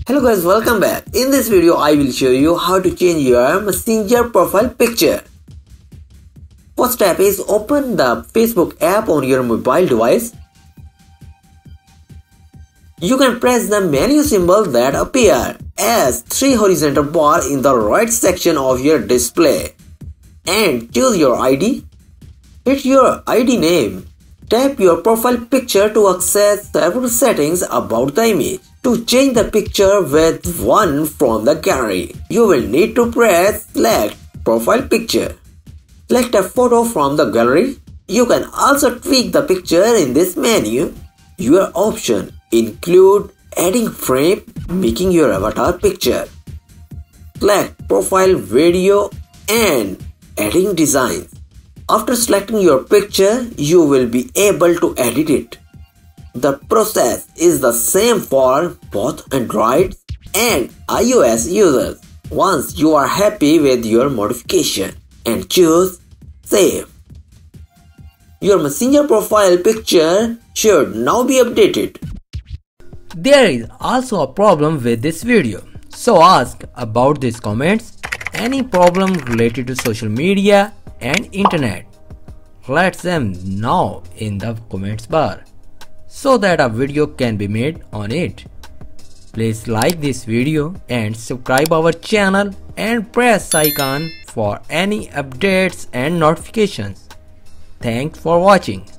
Hello guys, welcome back. In this video, I will show you how to change your Messenger profile picture. First step is open the Facebook app on your mobile device. You can press the menu symbol that appear as 3 horizontal bar in the right section of your display and choose your ID. Hit your ID name. Tap your profile picture to access several settings about the image. To change the picture with one from the gallery, you will need to press Select Profile Picture. Select a photo from the gallery. You can also tweak the picture in this menu. Your options include adding frame, making your avatar picture, select profile video, and adding designs. After selecting your picture, you will be able to edit it. The process is the same for both Android and iOS users. Once you are happy with your modification and choose Save, your Messenger profile picture should now be updated. There is also a problem with this video, so ask about these comments any problem related to social media and internet. Let them know in the comments bar so that a video can be made on it. Please like this video and subscribe our channel and press icon for any updates and notifications. Thanks for watching.